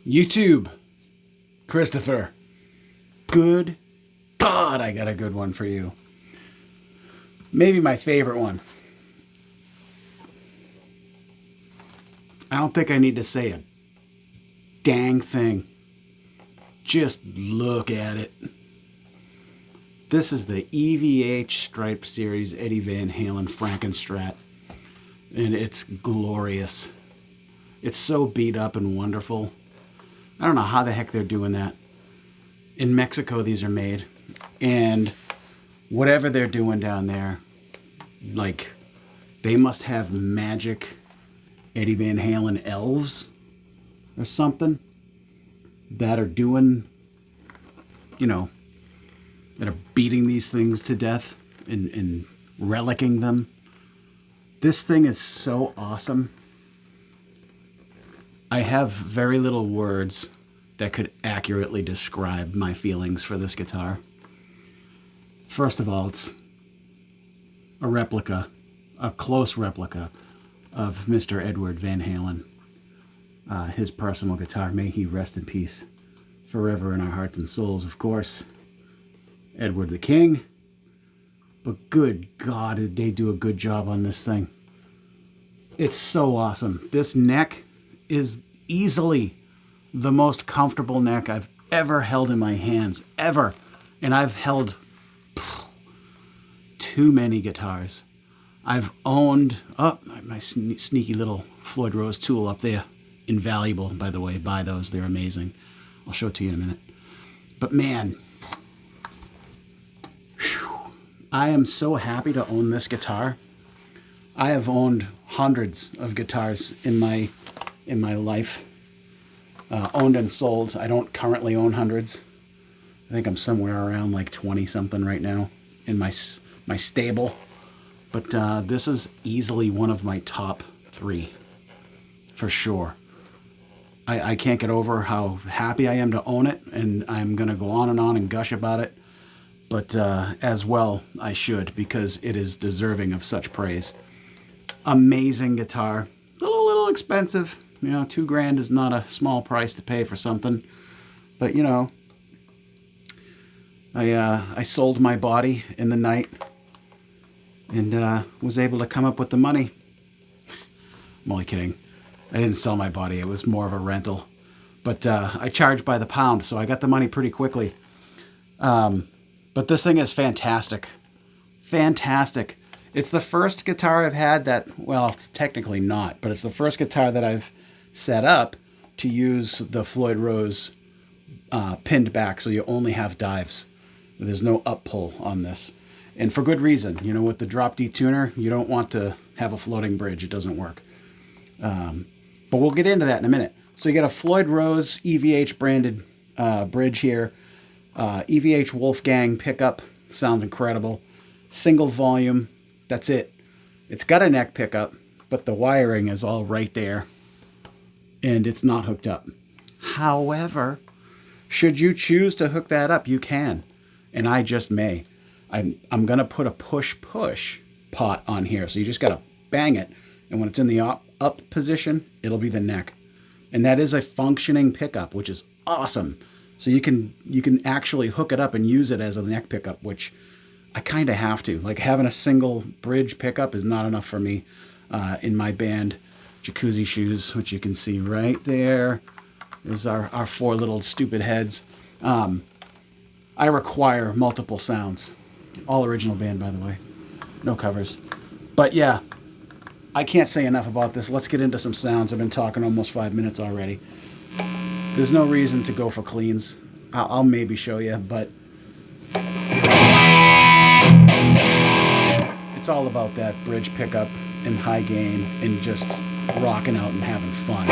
YouTube, Christopher. Good God, I got a good one for you. Maybe my favorite one. I don't think I need to say a dang thing. Just look at it. This is the EVH Stripe Series Eddie Van Halen Frankenstein. And it's glorious. It's so beat up and wonderful. I don't know how the heck they're doing that. In Mexico, these are made. And whatever they're doing down there, like, they must have magic Eddie Van Halen elves or something that are doing, you know, that are beating these things to death and relicking them. This thing is so awesome. I have very little words that could accurately describe my feelings for this guitar. First of all, it's a replica, a close replica of Mr. Edward Van Halen. His personal guitar. May he rest in peace forever in our hearts and souls, of course. Edward the King. But good God, did they do a good job on this thing. It's so awesome. This neck is easily the most comfortable neck I've ever held in my hands. Ever. And I've held too many guitars. I've owned... Oh, my sneaky little Floyd Rose tool up there. Invaluable, by the way. Buy those. They're amazing. I'll show it to you in a minute. But man... I am so happy to own this guitar. I have owned hundreds of guitars in my life. Owned and sold. I don't currently own hundreds. I think I'm somewhere around like 20 something right now in my stable. But this is easily one of my top 3 for sure. I can't get over how happy I am to own it, and I'm going to go on and gush about it. But as well, I should, because it is deserving of such praise. Amazing guitar. A little expensive. You know, $2,000 is not a small price to pay for something. But, you know, I sold my body in the night and was able to come up with the money. I'm only kidding. I didn't sell my body. It was more of a rental. But I charged by the pound, so I got the money pretty quickly. But this thing is fantastic. Fantastic. It's the first guitar I've had that, well, it's technically not, but it's the first guitar that I've set up to use the Floyd Rose pinned back, so you only have dives. There's no up pull on this. And for good reason. You know, with the drop D-Tuner, you don't want to have a floating bridge. It doesn't work. But we'll get into that in a minute. So you got a Floyd Rose EVH branded bridge here. EVH Wolfgang pickup. Sounds incredible. Single volume. That's it. It's got a neck pickup, but the wiring is all right there. And it's not hooked up. However, should you choose to hook that up, you can. And I just may. I'm going to put a push-push pot on here. So you just got to bang it. And when it's in the up position, it'll be the neck. And that is a functioning pickup, which is awesome. So you can actually hook it up and use it as a neck pickup, which I kind of have to. Like, having a single bridge pickup is not enough for me in my band. Jacuzzi Shoes, which you can see right there. Is our 4 little stupid heads. I require multiple sounds. All original band, by the way. No covers. But yeah, I can't say enough about this. Let's get into some sounds. I've been talking almost 5 minutes already. There's no reason to go for cleans. I'll maybe show you, but it's all about that bridge pickup and high gain and just rocking out and having fun.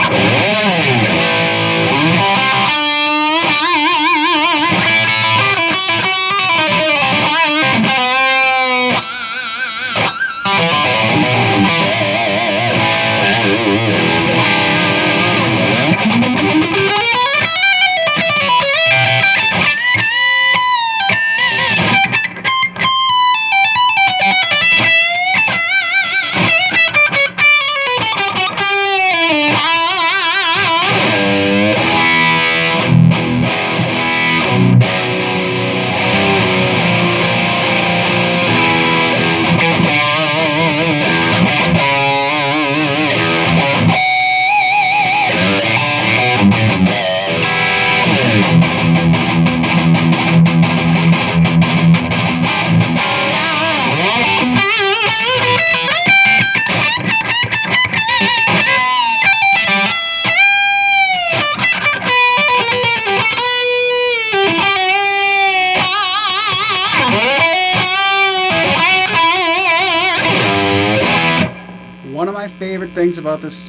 favorite things about this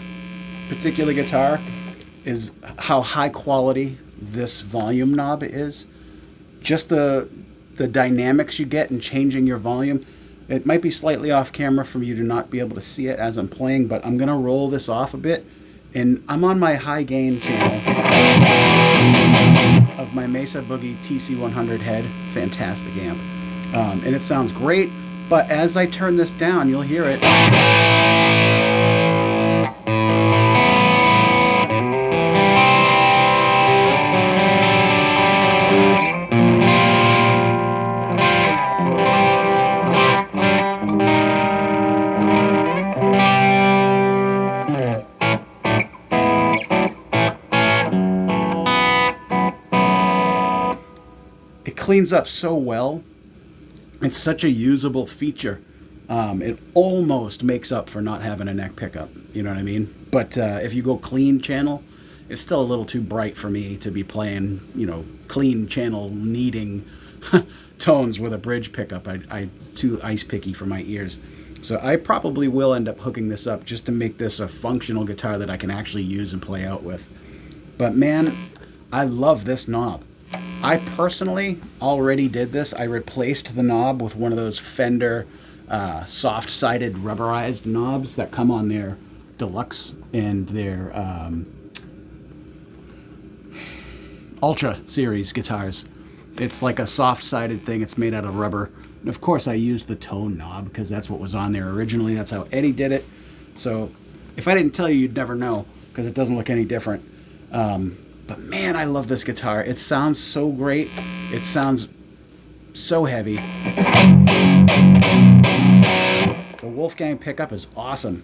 particular guitar is how high quality this volume knob is. Just the dynamics you get in changing your volume. It might be slightly off camera for you to not be able to see it as I'm playing, but I'm gonna roll this off a bit, and I'm on my high gain channel of my Mesa Boogie TC100 head. Fantastic amp. And it sounds great, but as I turn this down, you'll hear it. It cleans up so well. It's such a usable feature. It almost makes up for not having a neck pickup. You know what I mean? But if you go clean channel, it's still a little too bright for me to be playing, you know, clean channel needing tones with a bridge pickup. It's too ice picky for my ears. So I probably will end up hooking this up just to make this a functional guitar that I can actually use and play out with. But man, I love this knob. I personally already did this. I replaced the knob with one of those Fender soft-sided rubberized knobs that come on their Deluxe and their Ultra series guitars. It's like a soft-sided thing. It's made out of rubber. And of course, I used the tone knob because that's what was on there originally. That's how Eddie did it. So if I didn't tell you, you'd never know because it doesn't look any different. But man, I love this guitar. It sounds so great. It sounds so heavy. The Wolfgang pickup is awesome.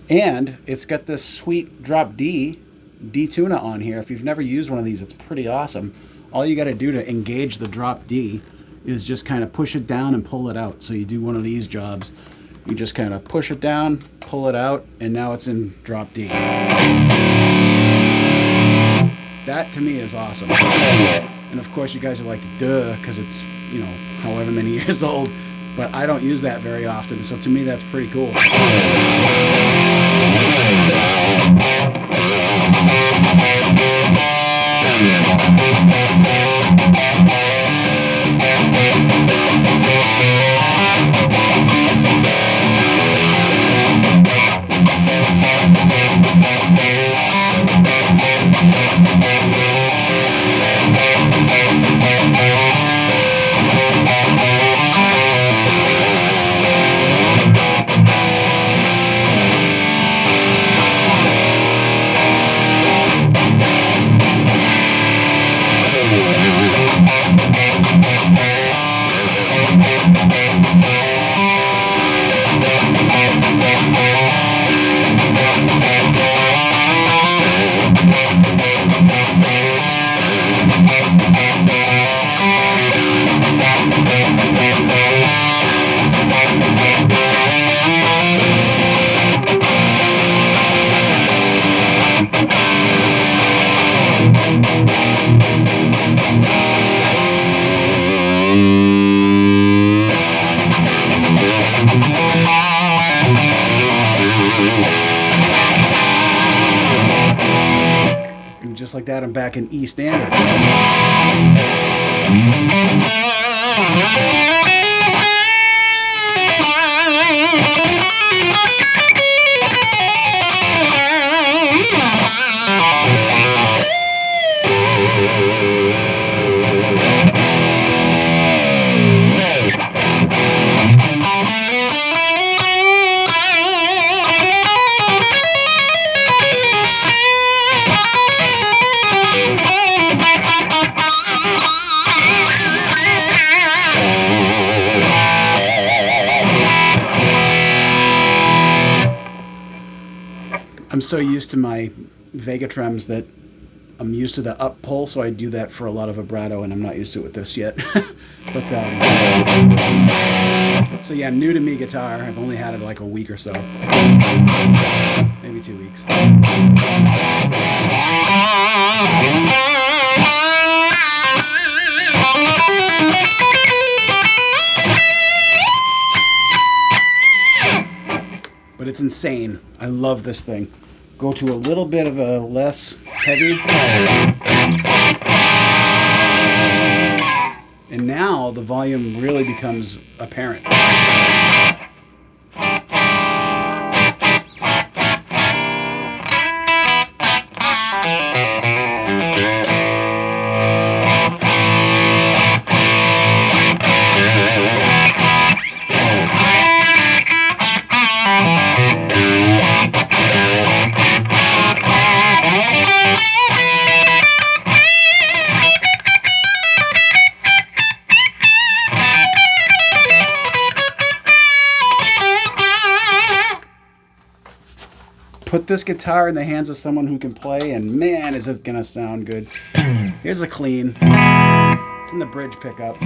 And it's got this sweet drop D-Tuna on here. If you've never used one of these, it's pretty awesome. All you got to do to engage the drop D is just kind of push it down and pull it out. So you do one of these jobs. You just kind of push it down, pull it out, and now it's in drop D. That to me is awesome. And of course you guys are like, duh, because it's, you know, however many years old. But I don't use that very often, so to me that's pretty cool. And just like that, I'm back in E standard. I'm so used to my Vega trems that I'm used to the up pull, so I do that for a lot of vibrato, and I'm not used to it with this yet. But so yeah, new to me guitar. I've only had it like a week or so, maybe 2 weeks. But it's insane. I love this thing. Go to a little bit of a less heavy. And now the volume really becomes apparent. Put this guitar in the hands of someone who can play, and man, is it gonna sound good. Here's a clean. It's in the bridge pickup.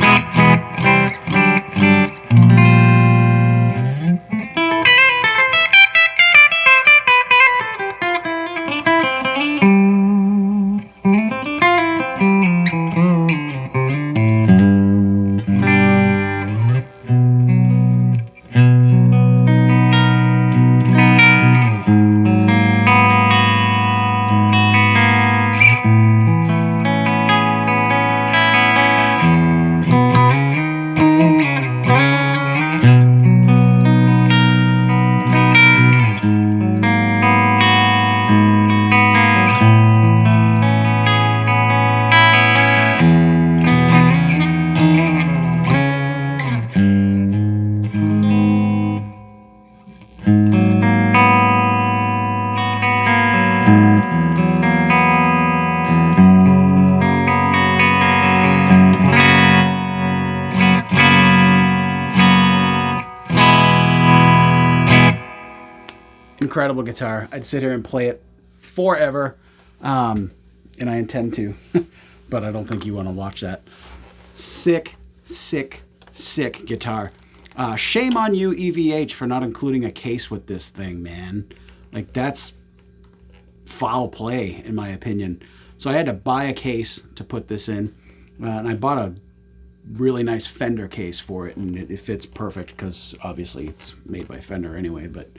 Incredible guitar. I'd sit here and play it forever, and I intend to, but I don't think you want to watch that. Sick, sick, sick guitar. Shame on you, EVH, for not including a case with this thing, man. Like, that's foul play, in my opinion. So I had to buy a case to put this in, and I bought a really nice Fender case for it, and it fits perfect because obviously it's made by Fender anyway, but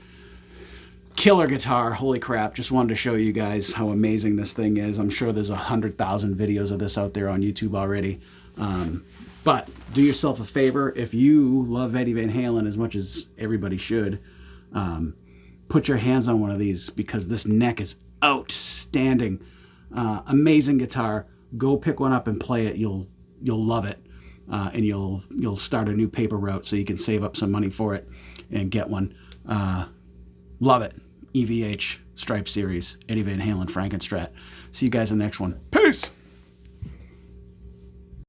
killer guitar. Holy crap. Just wanted to show you guys how amazing this thing is. I'm sure there's 100,000 videos of this out there on YouTube already. But do yourself a favor. If you love Eddie Van Halen as much as everybody should, put your hands on one of these because this neck is outstanding. Amazing guitar. Go pick one up and play it. You'll love it. And you'll start a new paper route so you can save up some money for it and get one. Love it. EVH Stripe Series, Eddie Van Halen Frankenstein. See you guys in the next one. Peace!